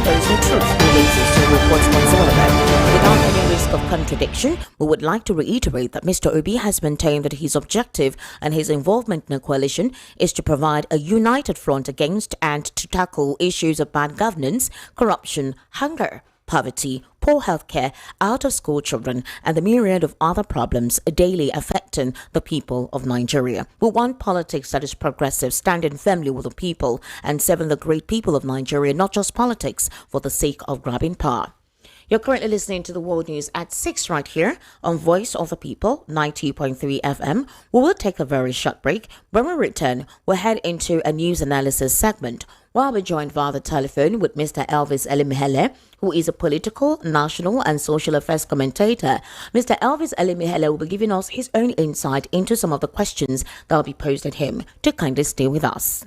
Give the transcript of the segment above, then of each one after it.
there is no truth related to reports whatsoever. Without any risk of contradiction, we would like to reiterate that Mr. Obi has maintained that his objective and his involvement in the coalition is to provide a united front against and to tackle issues of bad governance, corruption, hunger, poverty, poor healthcare, out-of-school children, and the myriad of other problems daily affecting the people of Nigeria. We want politics that is progressive, standing firmly with the people and serving the great people of Nigeria, not just politics for the sake of grabbing power. You're currently listening to the World News at 6 right here on Voice of the People, 90.3 FM. We will take a very short break. When we return, we'll head into a news analysis segment where we're joined via the telephone with Mr. Elvis Elimihele, who is a political, national and social affairs commentator. Mr. Elvis Elimihele will be giving us his own insight into some of the questions that will be posed at him. To kindly stay with us.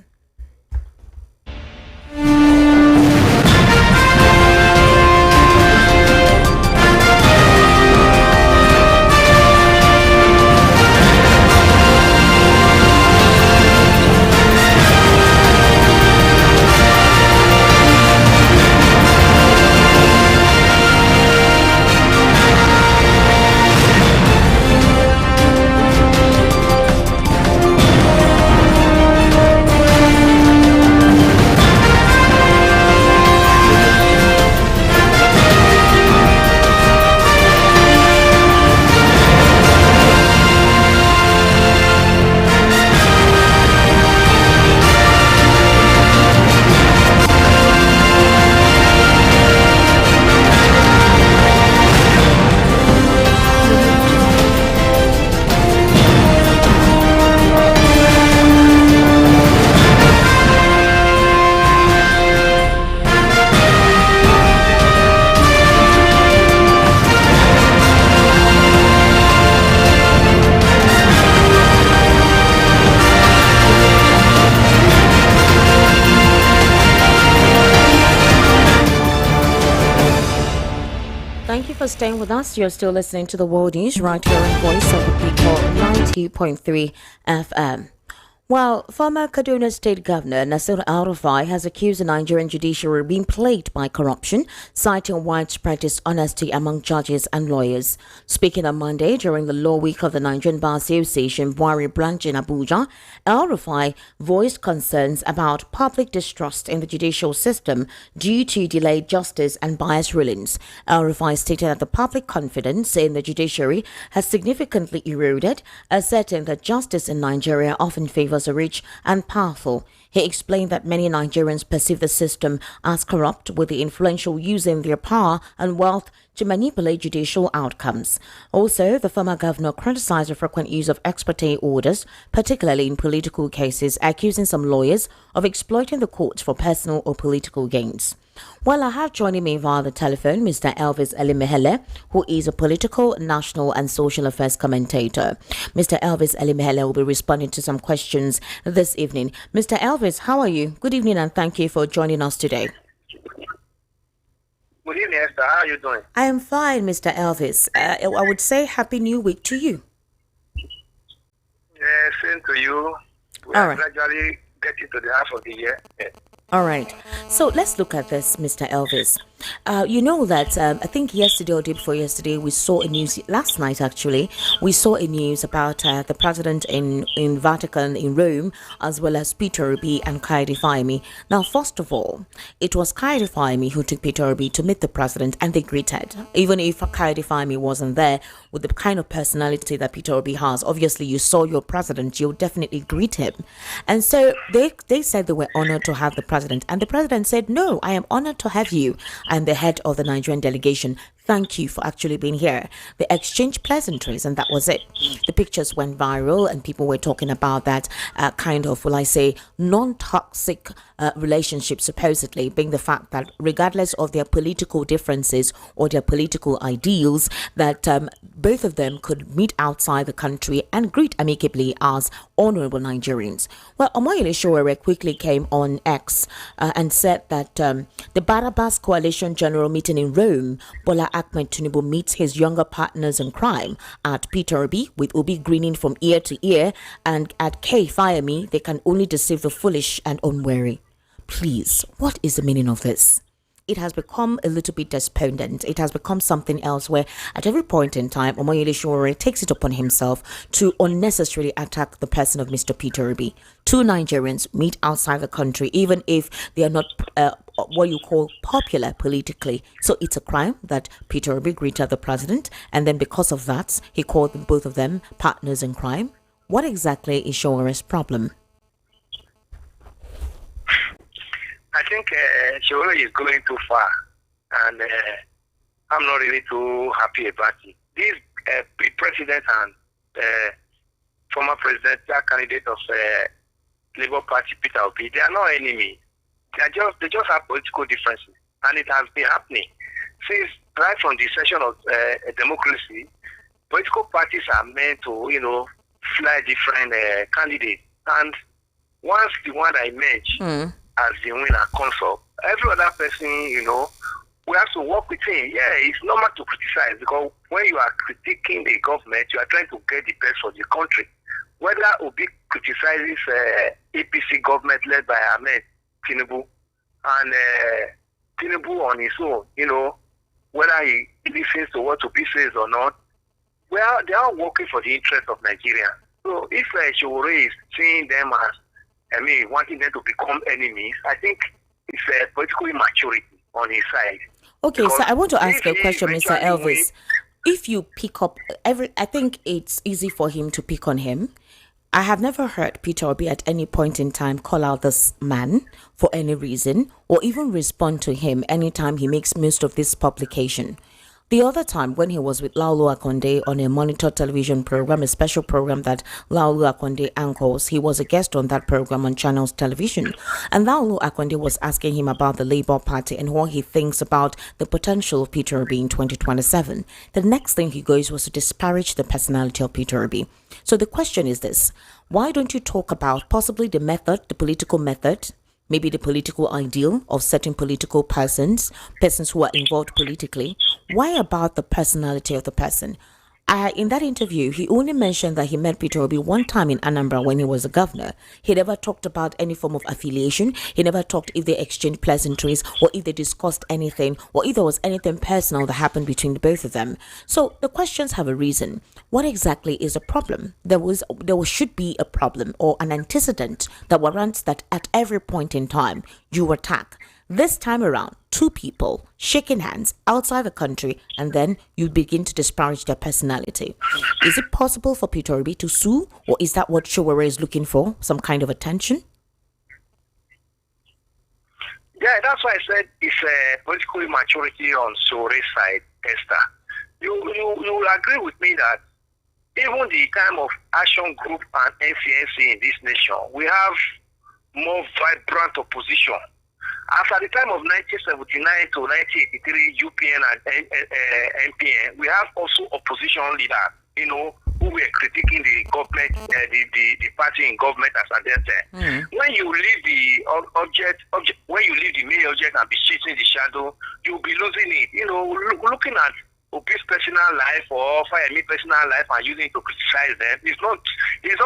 Thank you for staying with us. You're still listening to the World News right here on Voice of the People, 90.3 FM. Well, former Kaduna State Governor Nasir El-Rufai has accused the Nigerian judiciary of being plagued by corruption, citing widespread dishonesty among judges and lawyers. Speaking on Monday during the Law Week of the Nigerian Bar Association Buhari branch in Abuja, El-Rufai voiced concerns about public distrust in the judicial system due to delayed justice and biased rulings. El-Rufai stated that the public confidence in the judiciary has significantly eroded, asserting that justice in Nigeria often favors the rich and powerful. He explained that many Nigerians perceive the system as corrupt, with the influential using their power and wealth to manipulate judicial outcomes. Also, the former governor criticized the frequent use of ex parte orders, particularly in political cases, accusing some lawyers of exploiting the courts for personal or political gains. Well, I have joining me via the telephone Mr. Elvis Elimihele, who is a political, national and social affairs commentator. Mr. Elvis Elimihele will be responding to some questions this evening. Mr. Elvis, how are you? Good evening and thank you for joining us today. Good evening, Esther. How are you doing? I am fine, Mr. Elvis. I would say Happy New Week to you. Yeah, same to you. We All are right. gradually getting to the half of the year. Yeah. All right. So let's look at this, Mr. Elvis. You know that I think yesterday or day before yesterday, we saw a news, last night actually, we saw a news about the president in Vatican, in Rome, as well as Peter Obi and Kaide Fayemi. Now, first of all, it was Kaide Fayemi who took Peter Obi to meet the president and they greeted. Even if Kaide Fayemi wasn't there, with the kind of personality that Peter Obi has, obviously you saw your president, you'll definitely greet him. And so they said they were honored to have the president. And the president said, no, I am honored to have you. I'm the head of the Nigerian delegation. Thank you for actually being here. They exchanged pleasantries and that was it. The pictures went viral and people were talking about that kind of, will I say, non-toxic relationship, supposedly being the fact that regardless of their political differences or their political ideals, that both of them could meet outside the country and greet amicably as honorable Nigerians. Well, Omoyele Sowore quickly came on X and said that the Barabas Coalition General Meeting in Rome, Bola Ahmed Tinubu meets his younger partners in crime at Peter Obi, with Obi grinning from ear to ear, and at K Fayemi, they can only deceive the foolish and unwary. Please, what is the meaning of this? it has become a little bit despondent. It has become something else where at every point in time, Omoyele Sowore takes it upon himself to unnecessarily attack the person of Mr. Peter Obi. Two Nigerians meet outside the country, even if they are not what you call popular politically. So it's a crime that Peter Obi greeted the president, and then because of that, he called them, both of them partners in crime. What exactly is Sowore's problem? I think Sowore is going too far, and I'm not really too happy about it. This president and former presidential candidate of Labour Party, Peter Obi, they are not enemies. They just have political differences, and it has been happening since right from the session of democracy. Political parties are meant to, fly different candidates, and once the one that emerge as the winner comes up, every other person, we have to work with him. Yeah, it's normal to criticize, because when you are critiquing the government, you are trying to get the best for the country. Whether Obi criticizes APC government led by Ahmed Tinubu, and Tinubu on his own, whether he listens to what Obi says or not, well, they are working for the interest of Nigeria. So if Sowore is seeing them as, wanting them to become enemies, I think it's political immaturity on his side. Okay, Because so I want to ask a if he question, Mr. eventually Elvis. If you pick up I think it's easy for him to pick on him. I have never heard Peter Obi at any point in time call out this man for any reason or even respond to him anytime he makes most of this publication. The other time when he was with Laulu Akonde on a monitor television program, a special program that Laulu Akonde anchors, he was a guest on that program on Channels Television. And Laulu Akonde was asking him about the Labour Party and what he thinks about the potential of Peter Obi in 2027. The next thing he goes was to disparage the personality of Peter Obi. So the question is this: why don't you talk about possibly the method, the political method, maybe the political ideal of certain political persons who are involved politically? Why about the personality of the person? In that interview, he only mentioned that he met Peter Obi one time in Anambra when he was a governor. He never talked about any form of affiliation. He never talked if they exchanged pleasantries or if they discussed anything or if there was anything personal that happened between the both of them. So the questions have a reason. What exactly is a problem? There should be a problem or an antecedent that warrants that at every point in time you attack. This time around, two people shaking hands outside the country, and then you begin to disparage their personality. Is it possible for Peter Obi to sue, or is that what Sowore is looking for, some kind of attention? Yeah, that's why I said it's political immaturity on Sowore's side, Esther. You will agree with me that even the kind of action group and NCNC in this nation, we have more vibrant opposition. As at the time of 1979 to 1983 UPN and MPN, we have also opposition leaders, who were critiquing the government, the party in government as at that time. When you leave the when you leave the main object and be chasing the shadow, you'll be losing it. Looking at Obi's personal life or Fayemi personal life and using it to criticize them, it's not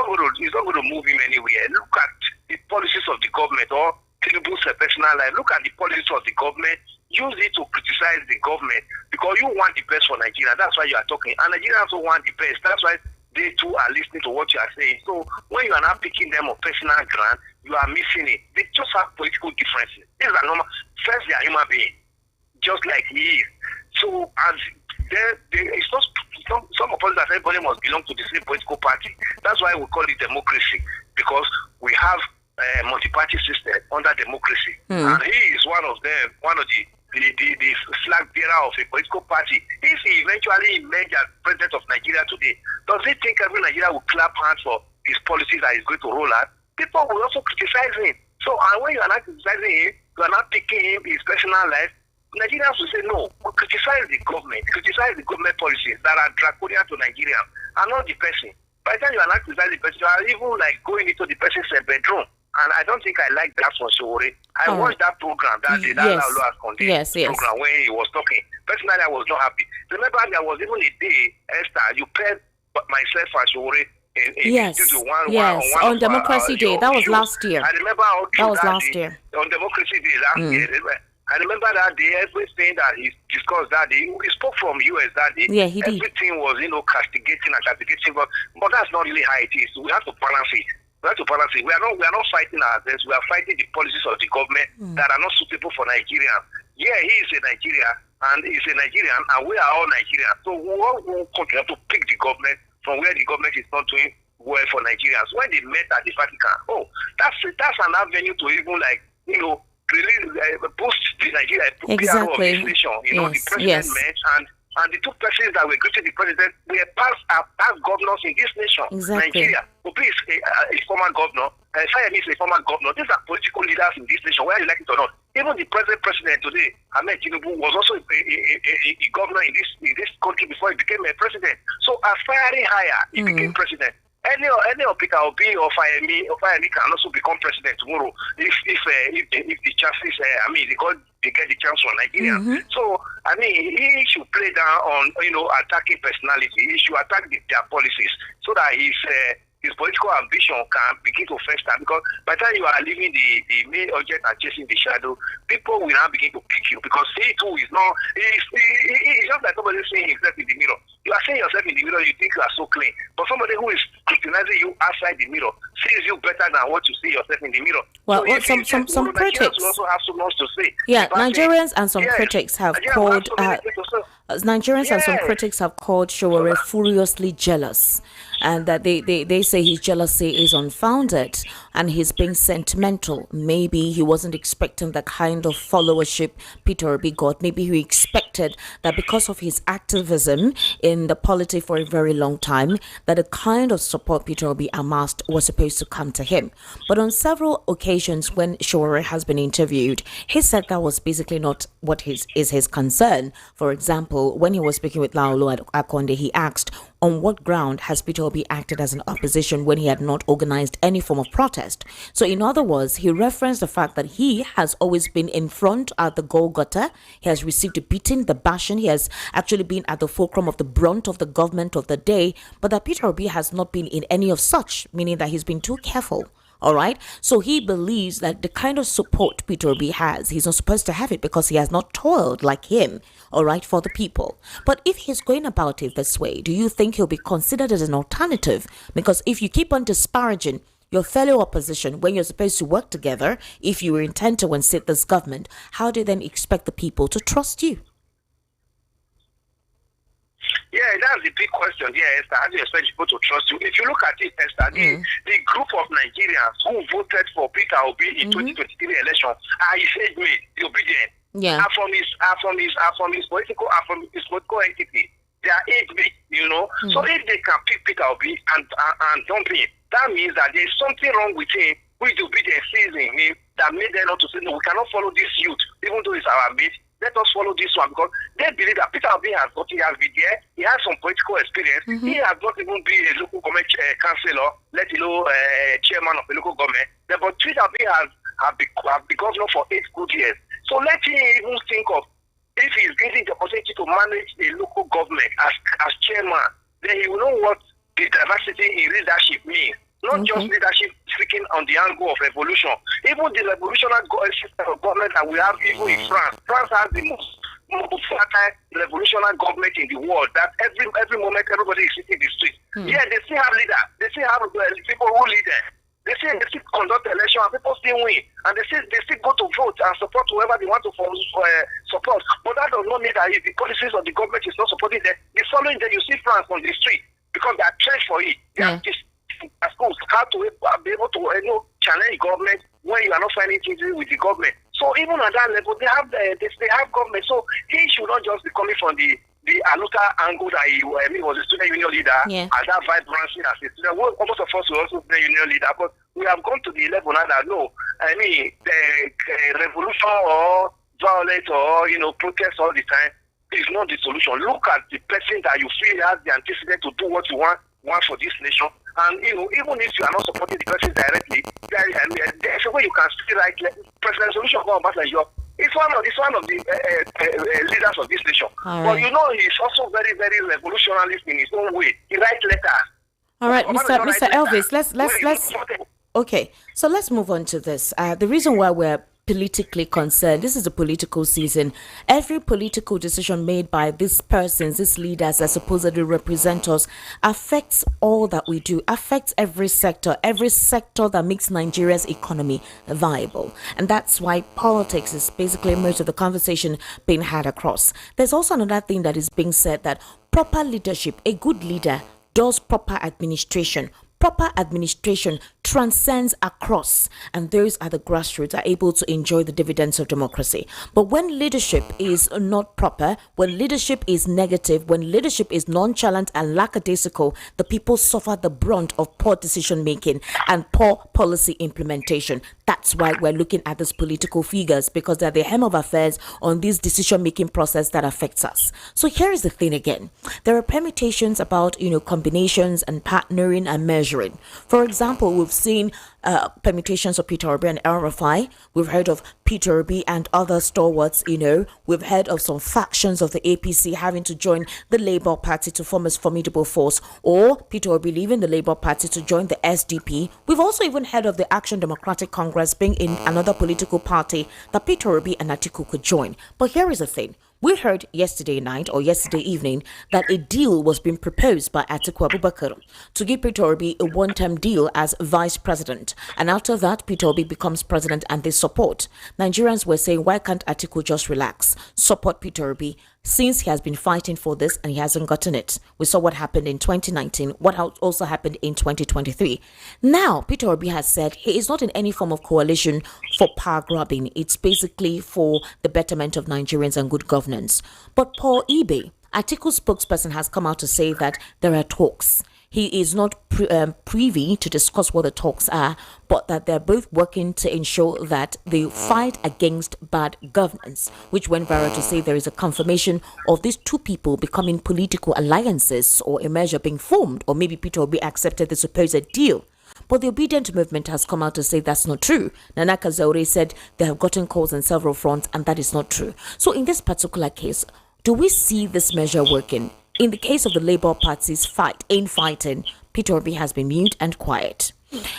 going to move him anywhere. Look at the policies of the government or Tinubu's personal life. Look at the policies of the government. Use it to criticize the government because you want the best for Nigeria. That's why you are talking. And Nigerians also want the best. That's why they too are listening to what you are saying. So when you are not picking them on personal ground, you are missing it. They just have political differences. These are normal. First, they are human beings, just like he is. So as it's not some of us that everybody must belong to the same political party. That's why we call it democracy, because we have multi-party system under democracy, and he is one of them, one of the flag bearer of a political party. If he eventually emerges as president of Nigeria today, does he think every Nigeria will clap hands for his policies that he's going to roll out? People will also criticize him. So, and when you are not criticizing him, you are not picking him his personal life, Nigerians will say no. We criticize the government policies that are draconian to Nigeria, and not the person. By the time you are not criticizing the person, you are even like going into the person's bedroom. And I don't think I like that for Sowore. I watched that program that day, that program when he was talking. Personally, I was not happy. Remember, there was even a day, Esther, you paired myself and Sowore on Democracy Day. That was last year. I remember how that was last year. On Democracy Day last year. I remember that day, everything that he discussed that day, he spoke from US that day. Yeah, he did. Everything was, castigating and castigating, but that's not really how it is. We have to balance it. We have to balance it. We are not fighting ourselves. We are fighting the policies of the government that are not suitable for Nigeria. Yeah, he is a Nigerian, and he's a Nigerian, and we are all Nigerians. So we will continue to pick the government from where the government is not doing well for Nigerians. When they met at the Vatican, that's an avenue to even really boost the Nigeria PRO of this nation. The president met, and the two persons that were greeting the president were past governors in this nation. Exactly. Nigeria. Obi is a former governor. Sayemi is a former governor. These are political leaders in this nation, whether you like it or not. Even the present president today, Ahmed Tinubu, was also a governor in this country before he became a president. So aspiring higher, he became president. Any of Peter Obi or Fayemi can also become president tomorrow if the chances they get the chance from Nigeria. So he should play down on attacking personality. He should attack their policies so that his political ambition can begin to fester, because by the time you are leaving the main object and chasing the shadow, people will now begin to pick you, because he too is not, he's just like somebody seeing himself in the mirror. You are seeing yourself in the mirror, you think you are so clean, but somebody who is scrutinizing you outside the mirror sees you better than what you see yourself in the mirror. Well, so some critics also have so much to say. Yeah, Nigerians and some critics have called Nigerians and some critics have called Sowore furiously jealous, and that they say his jealousy is unfounded and he's being sentimental. Maybe he wasn't expecting the kind of followership Peter Obi got. Maybe he expected that because of his activism in the polity for a very long time, that the kind of support Peter Obi amassed was supposed to come to him. But on several occasions when Sowore has been interviewed, he said that was basically not what is his concern. For example, when he was speaking with Laolo Akonde, he asked, on what ground has Peter Obi acted as an opposition when he had not organized any form of protest? So in other words, he referenced the fact that he has always been in front at the Golgotha. He has received the beating, the bashing. He has actually been at the fulcrum of the brunt of the government of the day, but that Peter Obi has not been in any of such, meaning that he's been too careful. All right. So he believes that the kind of support Peter Obi has, he's not supposed to have it because he has not toiled like him, all right, for the people. But if he's going about it this way, do you think he'll be considered as an alternative? Because if you keep on disparaging your fellow opposition when you're supposed to work together, if you intend to unseat this government, how do you then expect the people to trust you? Yeah, that's the big question. Yeah, Esther, how do you expect people to trust you? If you look at it, Esther, the group of Nigerians who voted for Peter Obi in 2023 election are his age mates, the obedient. Yeah. Are from his political entity. They are age mates, So if they can pick Peter Obi and dump him, that means that there's something wrong with him, which the obedient sees in him, that made them not to say, no, we cannot follow this youth, even though it's our mate. Let us follow this one, because they believe that Peter Obi has been there. He has some political experience. He has not even been a local government councillor, let alone chairman of a local government. But Peter Obi has been governor for 8 good years. So let him even think of, if he's getting the opportunity to manage a local government as chairman, then he will know what the diversity in leadership means. Not just leadership speaking on the angle of revolution. Even the revolutionary system of government that we have even in France. France has the most fertile revolutionary government in the world, that every moment everybody is sitting in the street. Yeah, they still have leaders. They still have people who lead them. They still conduct election and people still win. And they still go to vote and support whoever they want to support. But that does not mean that if the policies of the government is not supporting them, the following day you see France on the street because they are trained for it. They are schools how to be able to challenge government when you are not finding things with the government. So even at that level, they have government. So he should not just be coming from the Aluta angle that he was a student union leader, and that vibrancy as a student. Well, most of us were also student union leader, but we have gone to the level now that the revolution or violence or protest all the time is not the solution. Look at the person that you feel has the antecedent to do what you want for this nation. And even if you are not supporting the person directly, there's a way you can still write President Solution it's one of the leaders of this nation. All right. But he's also very, very revolutionary in his own way. He writes letters. All right, Mr. Elvis, let's okay. So let's move on to this. The reason why we're politically concerned. This is a political season. Every political decision made by these persons, these leaders that supposedly represent us, affects all that we do, affects every sector that makes Nigeria's economy viable. And that's why politics is basically most of the conversation being had across. There's also another thing that is being said, that proper leadership, a good leader does proper administration. Proper administration transcends across, and those at the grassroots are able to enjoy the dividends of democracy. But when leadership is not proper, when leadership is negative, when leadership is nonchalant and lackadaisical, the people suffer the brunt of poor decision making and poor policy implementation. That's why we're looking at these political figures, because they're the hem of affairs on this decision making process that affects us. So here is the thing again. There are permutations about combinations and partnering and measuring. For example, we've seen permutations of Peter Obi and El-Rufai. We've heard of Peter Obi and other stalwarts. We've heard of some factions of the APC having to join the Labour Party to form a formidable force, or Peter Obi leaving the Labour Party to join the SDP. We've also even heard of the Action Democratic Congress being in another political party that Peter Obi and Atiku could join. But here is the thing. We heard yesterday night or yesterday evening that a deal was being proposed by Atiku Abubakar to give Peter Obi a one-term deal as vice president. And after that, Peter Obi becomes president and they support. Nigerians were saying, why can't Atiku just relax, support Peter Obi, since he has been fighting for this and he hasn't gotten it? We saw what happened in 2019, what also happened in 2023. Now, Peter Obi has said he is not in any form of coalition for power grabbing. It's basically for the betterment of Nigerians and good governance. But Paul Ibe, Atiku's spokesperson, has come out to say that there are talks. He is not privy to discuss what the talks are, but that they're both working to ensure that they fight against bad governance, which went viral to say there is a confirmation of these two people becoming political alliances, or a measure being formed, or maybe Peter Obi accepted the supposed deal. But the Obedient Movement has come out to say that's not true. Nanaka Sowore said they have gotten calls on several fronts, and that is not true. So in this particular case, do we see this measure working? In the case of the Labour Party's fighting, Peter Obi has been mute and quiet.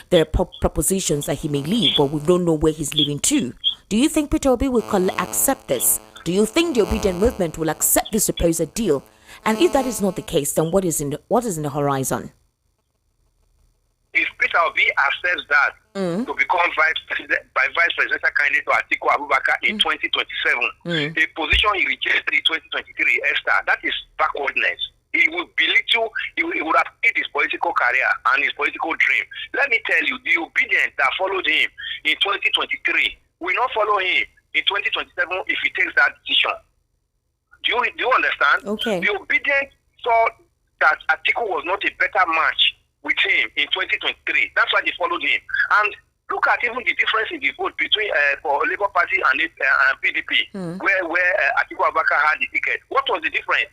There are propositions that he may leave, but we don't know where he's leaving to. Do you think Peter Obi will accept this? Do you think the Obedient Movement will accept this supposed deal? And if that is not the case, then what is in the horizon? If Peter Obi accepts that to become vice presidential candidate to Atiku Abubakar in 2027, a position he rejected in 2023, Esther, that is backwardness. He would have killed his political career and his political dream. Let me tell you, the obedient that followed him in 2023 will not follow him in 2027 if he takes that decision. Do you understand? Okay. The obedient saw that Atiku was not a better match with him in 2023. That's why they followed him. And look at even the difference in the vote between for Labour Party and PDP, where Atiku Abubakar had the ticket. What was the difference?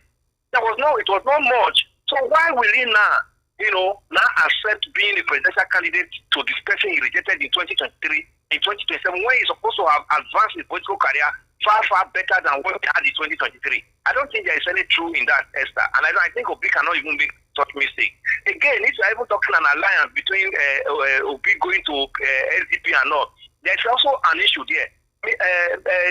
It was not much. So why will he now accept being a presidential candidate to this person he rejected in 2023, in 2027, when he's supposed to have advanced his political career far, far better than what he had in 2023? I don't think there is any truth in that, Esther. And I think Obi cannot even make such mistake. Again, if you're even talking an alliance between Obi going to SDP and not, there's also an issue there.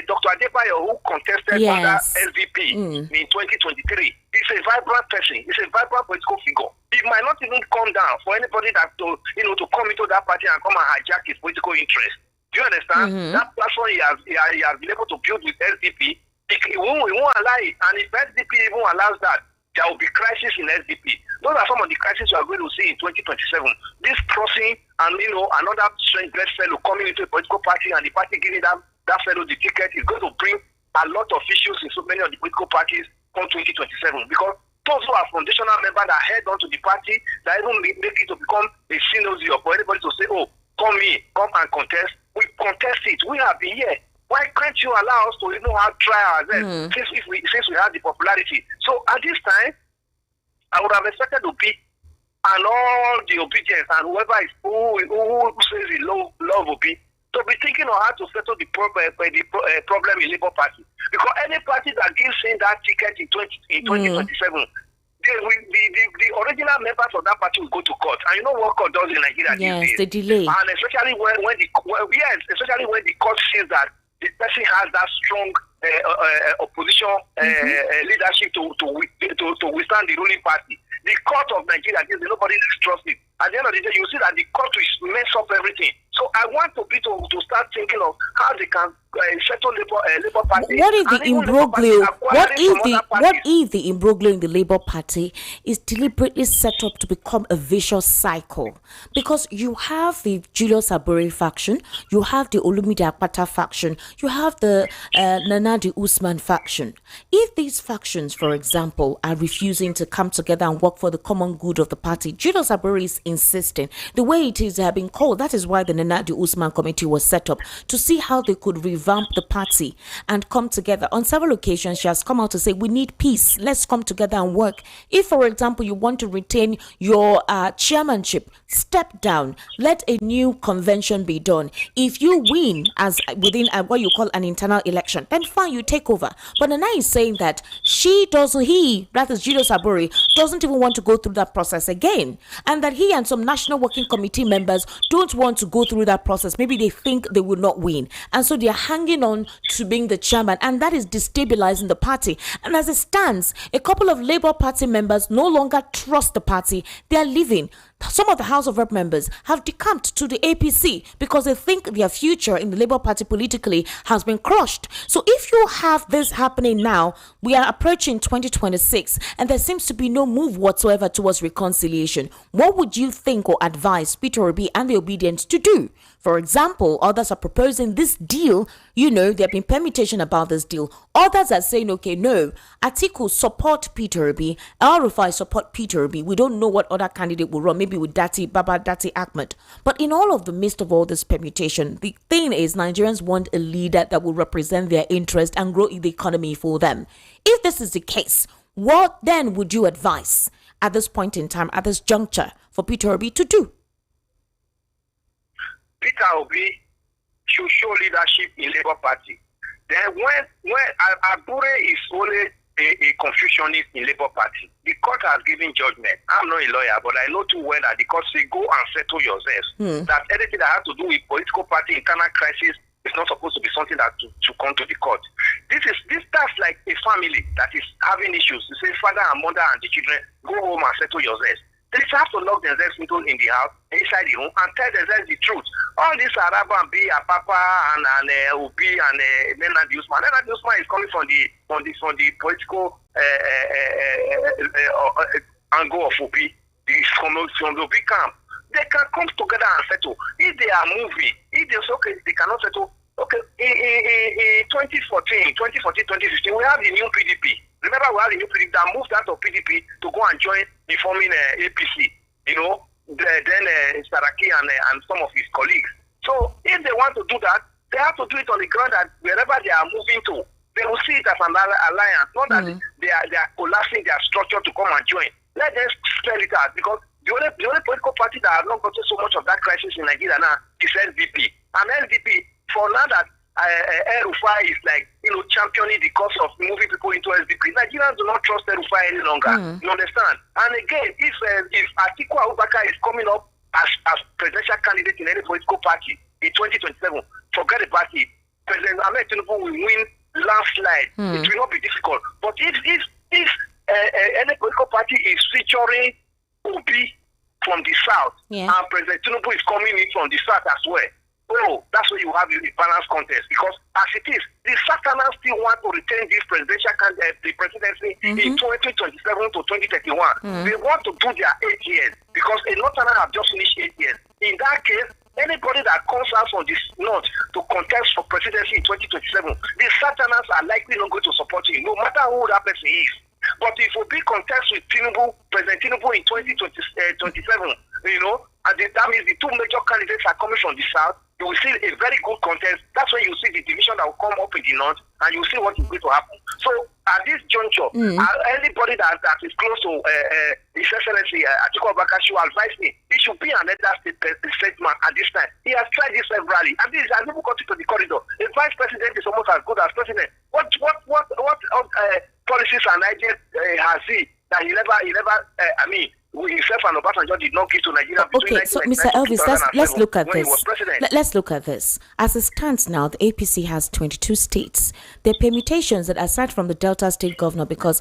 Dr. Adebayo, who contested under SDP in 2023, is a vibrant person. He's a vibrant political figure. It might not even come down for anybody that to come into that party and come and hijack his political interest. Do you understand? That platform he has been able to build with SDP, he won't allow it. And if SDP even allows that, there will be crisis in SDP. Those are some of the crises we are going to see in 2027. This crossing and another strange blood fellow coming into a political party and the party giving that fellow the ticket is going to bring a lot of issues in so many of the political parties from 2027. Because those who are foundational members that head on to the party, that even make it to become a synergy for anybody to say, oh, come and contest. We contest it. We have been here. Why can't you allow us to even have trials since we have the popularity? So at this time, I would have expected to be and all the obedience and whoever is who says he love Obi to be thinking of how to settle the problem in Labour Party. Because any party that gives him that ticket in 2027, case, the original members of that party will go to court. And you know what court does in Nigeria these days? The delay. And especially especially when the court sees that the person has that strong opposition leadership to withstand the ruling party. The court of Nigeria, nobody trusts it. At the end of the day, you see that the court will mess up everything. So I want people to start thinking of how they can settle Labour Party. What if the imbroglio? What if the imbroglio in the Labour Party is deliberately set up to become a vicious cycle? Because you have the Julius Abure faction, you have the Olumide Akpata faction, you have the Nana Usman faction. If these factions, for example, are refusing to come together and work for the common good of the party, Julius Abure is insisting the way it is been called. That is why the Nana Usman committee was set up to see how they could revamp the party and come together. On several occasions, she has come out to say, we need peace. Let's come together and work. If, for example, you want to retain your chairmanship, step down. Let a new convention be done. If you win as within what you call an internal election, then fine, you take over. But Nana is saying that that is Julius Abure, doesn't even want to go through that process again. And that he and some National Working Committee members don't want to go through that process. Maybe they think they will not win. And so they are hanging on to being the chairman. And that is destabilizing the party. And as it stands, a couple of Labour Party members no longer trust the party. They are leaving. Some of the House of Rep members have decamped to the APC because they think their future in the Labour Party politically has been crushed. So if you have this happening now, we are approaching 2026 and there seems to be no move whatsoever towards reconciliation. What would you think or advise Peter Obi and the Obedience to do? For example, others are proposing this deal. There have been permutation about this deal. Others are saying, okay, no, Atiku support Peter Obi, El-Rufai support Peter Obi. We don't know what other candidate will run, maybe with Dati Ahmed. But in all of the midst of all this permutation, the thing is Nigerians want a leader that will represent their interest and grow the economy for them. If this is the case, what then would you advise at this point in time, at this juncture, for Peter Obi to do? Peter Obi should show leadership in Labour Party. Then when Abure is only a confusionist in Labour Party, the court has given judgment. I'm not a lawyer, but I know too well that the court say go and settle yourselves. That anything that has to do with political party internal crisis is not supposed to be something that to come to the court. That's like a family that is having issues. You say father and mother and the children go home and settle yourselves. They have to lock themselves in the house, inside the room, and tell themselves the truth. All this Arab and B, Papa and Obi and Nana Usman. Nana Usman is coming from the political angle of Obi. From the Obi camp. They can come together and settle. If they are moving, if they say, okay, they cannot settle. Okay, in 2014, 2015, we have the new PDP. Remember, we have the new PDP that moved out of PDP to go and join the forming APC. Then Saraki and some of his colleagues. So if they want to do that, they have to do it on the ground that wherever they are moving to, they will see it as an alliance, not that they are collapsing their structure to come and join. Let them spell it out, because the only political party that has not gotten so much of that crisis in Nigeria now is LDP. And LDP, for now that El-Rufai is championing the cause of moving people into SDP. Nigerians do not trust El-Rufai any longer. You understand? And again, if Atiku Abubakar is coming up as presidential candidate in any political party in 2027, forget about it. President Ahmed Tinubu will win landslide. It will not be difficult. But if any political party is featuring Obi from the south, and President Tinubu is coming in from the south as well, that's where you have a balanced contest. Because as it is, the Southerners still want to retain this the presidency in 2027 to 2031. They want to do their 8 years, because a Northerner have just finished 8 years. In that case, anybody that comes out from this north to contest for presidency in 2027, the Southerners are likely not going to support him, no matter who that person is. But if we be contest with Tinubu, President Tinubu in 2027, and that means the two major candidates are coming from the south, you will see a very good contest. That's when you see the division that will come up in the north, and you will see what is going to happen. So at this juncture, anybody that is close to His Excellency Atiku Abubakar should advise me. He should be another statement at this time. He has tried this severally, and this has even got into the corridor. The vice president is almost as good as president. What policies and ideas has he that he never, himself and Obasanjo did not give to Nigeria. Okay, so Mr. Elvis, let's look at this. Let's look at this. As it stands now, the APC has 22 states. There are permutations that, aside from the Delta State governor, because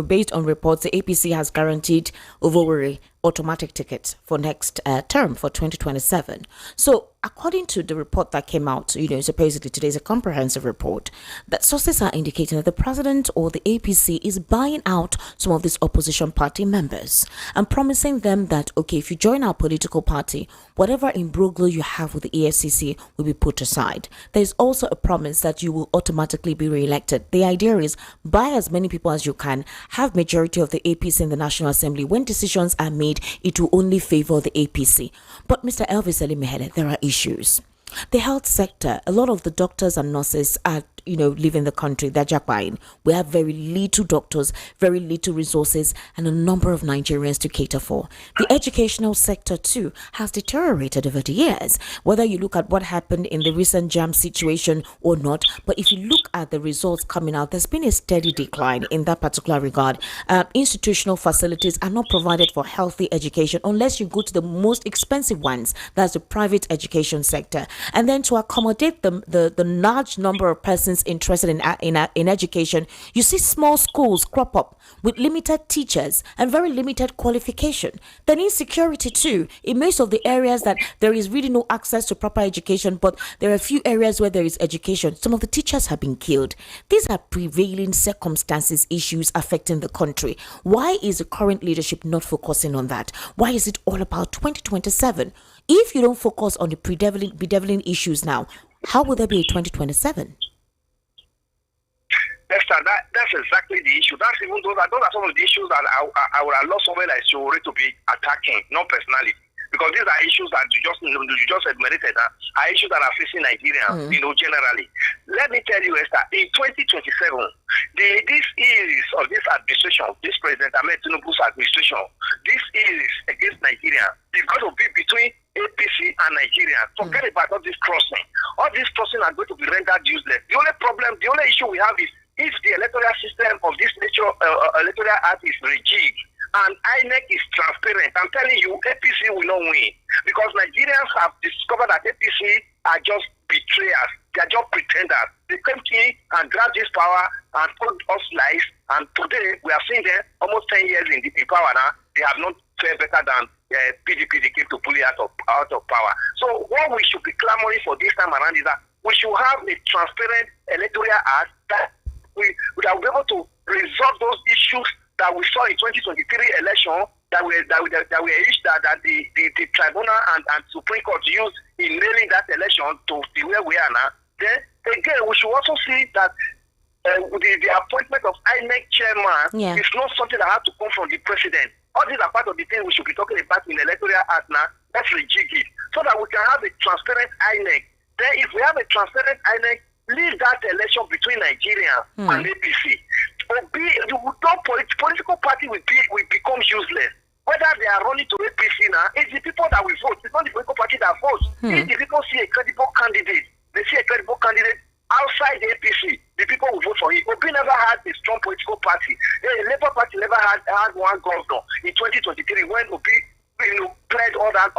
based on reports, the APC has guaranteed Sowore automatic ticket for next term for 2027. So according to the report that came out, supposedly today's a comprehensive report, that sources are indicating that the president or the APC is buying out some of these opposition party members and promising them that, okay, if you join our political party, whatever imbroglio you have with the EFCC will be put aside. There's also a promise that you will automatically be re-elected. The idea is buy as many people as you can, have majority of the APC in the National Assembly. When decisions are made, it will only favor the APC. But Mr. Elvis Elimehele, there are issues. The health sector, a lot of the doctors and nurses are leaving the country. They're jackpine. We have very little doctors, very little resources, and a number of Nigerians to cater for. The educational sector too has deteriorated over the years, whether you look at what happened in the recent JAM situation or not. But if you look at the results coming out, there's been a steady decline in that particular regard. Institutional facilities are not provided for healthy education unless you go to the most expensive ones. That's the private education sector. And then to accommodate the large number of persons interested in education, you see small schools crop up with limited teachers and very limited qualification. Then insecurity too, in most of the areas that there is really no access to proper education, but there are a few areas where there is education. Some of the teachers have been killed. These are prevailing circumstances, issues affecting the country. Why is the current leadership not focusing on that? Why is it all about 2027? If you don't focus on the bedeviling issues now, how will there be a 2027? Esther, that's exactly the issue. That's even those are some of the issues that I would have loved somewhere like Sowore to be attacking, not personally. Because these are issues that you just admitted are issues that are facing Nigerians, generally. Let me tell you, Esther, in 2027, this is of this administration, this President Ahmed Tinubu's administration, this is against Nigeria. It's going to be between APC and Nigeria. Forget about all this crossing. All this crossing are going to be rendered useless. The only issue we have is if the electoral system of this electoral act is rigged and INEC is transparent, I'm telling you, APC will not win. Because Nigerians have discovered that APC are just betrayers. They are just pretenders. They came in and grabbed this power and told us lies. And today, we are seeing them almost 10 years in power now. They have not fared better than PDP. They came to pull it out of power. So what we should be clamoring for this time around is that we should have a transparent electoral act that we would be able to resolve those issues that we saw in 2023 election that the tribunal and Supreme Court used in nailing that election to where we are now. Then again, we should also see that the appointment of INEC chairman is not something that has to come from the president. All these are part of the things we should be talking about in the electoral act now. Let's rejig it so that we can have a transparent INEC. Then if we have a transparent INEC, leave that election between Nigeria and APC. Political party will become useless. Whether they are running to APC now, it's the people that will vote. It's not the political party that votes. If the people see a credible candidate, they see a credible candidate outside the APC, the people will vote for it. Obi never had a strong political party. The Labour Party never had one governor in 2023 when Obi played all that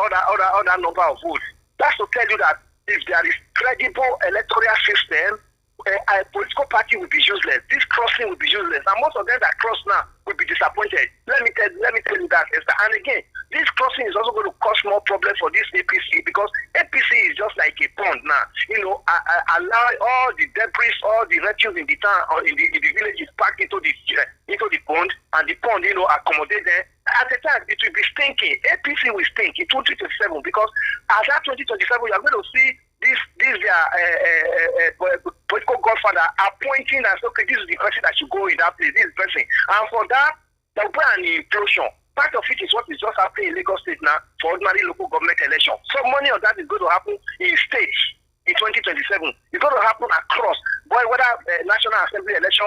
number of votes. That's to tell you that if there is credible electoral system, a political party will be useless. This crossing will be useless, and most of them that cross now will be disappointed. Let me tell you that, Esther. And again, this crossing is also going to cause more problems for this APC because APC is just like a pond now. Allow all the debris, all the refuse in the town or in the villages packed into the pond, and the pond, accommodate them. At the time, it will be stinking. APC will stink in 2027 because as at 2027, you are going to see this political godfather appointing and say, okay, this is the person that should go in that place, this person. And for that, there will be an implosion. Part of it is what is just happening in Lagos State now for ordinary local government election. So money of that is going to happen in states in 2027. It's going to happen across, whether National Assembly election,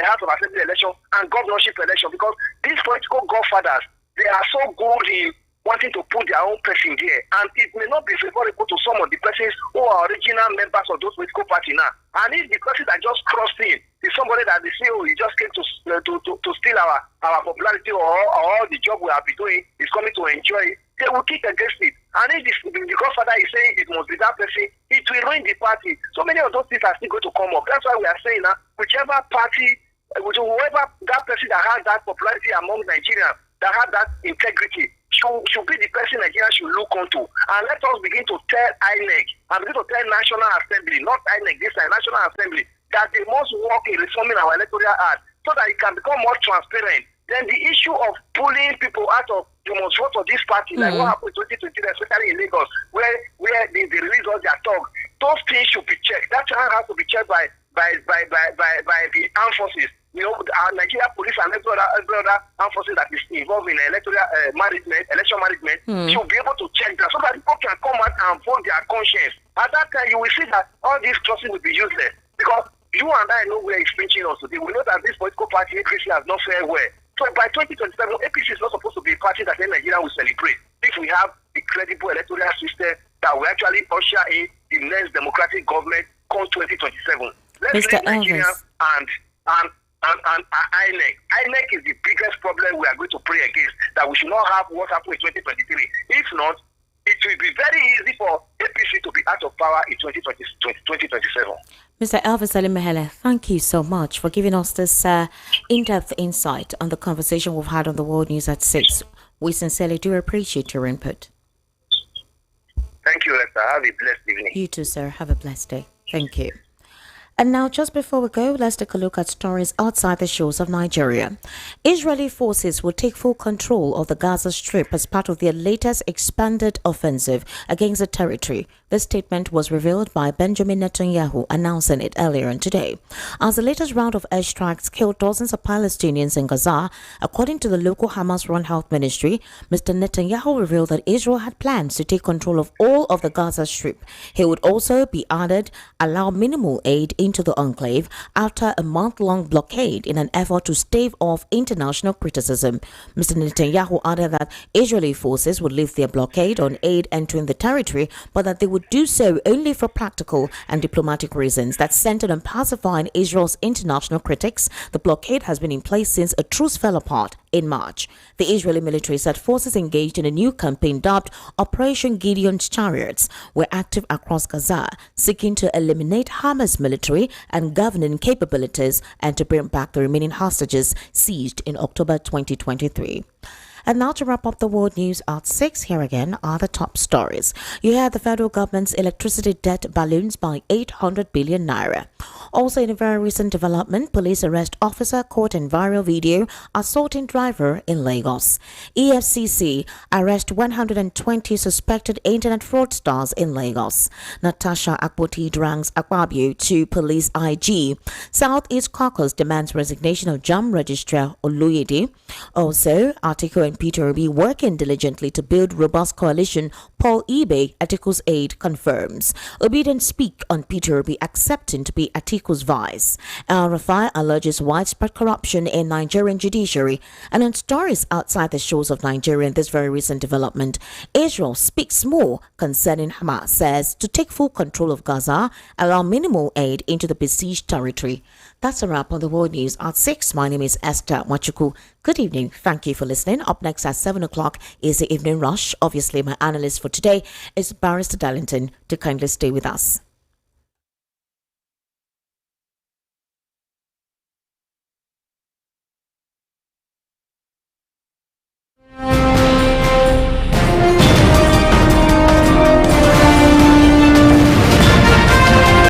House of Assembly election, and governorship election, because these political godfathers, they are so good in wanting to put their own person there, and it may not be favorable to some of the persons who are original members of those political party now. And if the person that just crossed in is somebody that the CEO he just came to steal our popularity or the job we have been doing is coming to enjoy it. They will kick against it. And if the Godfather is saying it must be that person, it will ruin the party. So many of those things are still going to come up. That's why we are saying now, whichever party, whoever that person that has that popularity among Nigerians, that has that integrity, should be the person Nigeria should look onto. And let us begin to tell INEC and begin to tell National Assembly, not INEC, this time National Assembly, that they must work in reforming our electoral act so that it can become more transparent. Then the issue of pulling people out of you must vote for this party, like what happened in 2020, especially in Lagos, where they release all their talk. Those things should be checked. That has to be checked by the armed forces. You know, our Nigeria police and every other armed forces that is involved in electoral election management should be able to check that so that people can come out and vote their conscience. At that time, you will see that all these crossing will be useless because you and I know where it's pinching us today. We know that this political party, APC, has not fared well. So by 2027, APC is not supposed to be a party that Nigeria will celebrate if we have a credible electoral system that will actually usher in the next democratic government come 2027. Let's leave Nigeria and INEC. INEC is the biggest problem we are going to pray against, that we should not have what happened in 2023. If not, it will be very easy for APC to be out of power in 2027. Mr. Elvis Ali Mehele, thank you so much for giving us this in-depth insight on the conversation we've had on the World News at 6. We sincerely do appreciate your input. Thank you, Lester. Have a blessed evening. You too, sir. Have a blessed day. Thank you. And now, just before we go, let's take a look at stories outside the shores of Nigeria. Israeli forces will take full control of the Gaza Strip as part of their latest expanded offensive against the territory. This statement was revealed by Benjamin Netanyahu, announcing it earlier on today. As the latest round of airstrikes killed dozens of Palestinians in Gaza, according to the local Hamas-run health ministry, Mr. Netanyahu revealed that Israel had plans to take control of all of the Gaza Strip. He would also be added, allow minimal aid into the enclave after a month-long blockade in an effort to stave off international criticism. Mr. Netanyahu added that Israeli forces would lift their blockade on aid entering the territory, but that they would do so only for practical and diplomatic reasons that centered on pacifying Israel's international critics. The blockade has been in place since a truce fell apart in March. The Israeli military said forces engaged in a new campaign dubbed Operation Gideon's Chariots were active across Gaza, seeking to eliminate Hamas military and governing capabilities and to bring back the remaining hostages seized in October 2023. And now to wrap up the world news at 6, here again are the top stories. You heard the federal government's electricity debt balloons by 800 billion naira. Also in a very recent development, police arrest officer caught in viral video assaulting driver in Lagos. EFCC arrest 120 suspected internet fraudsters in Lagos. Natasha Akpoti ranks Akpabio to police IG. Southeast Caucus demands resignation of JAM registrar Oluyede. Also, Atiku and Peter Obi working diligently to build robust coalition. Paul Ibe, Atiku's aide, confirms. Obi didn't speak on Peter Obi accepting to be Atiku's vice. Al-Rafai alleges widespread corruption in Nigerian judiciary. And on stories outside the shores of Nigeria in this very recent development, Israel speaks more concerning Hamas, says to take full control of Gaza, allow minimal aid into the besieged territory. That's a wrap on the World News at 6. My name is Esther Wachuku. Good evening. Thank you for listening. Up next at 7 o'clock is the Evening Rush. Obviously, my analyst for today is Barrister Darlington. To kindly stay with us.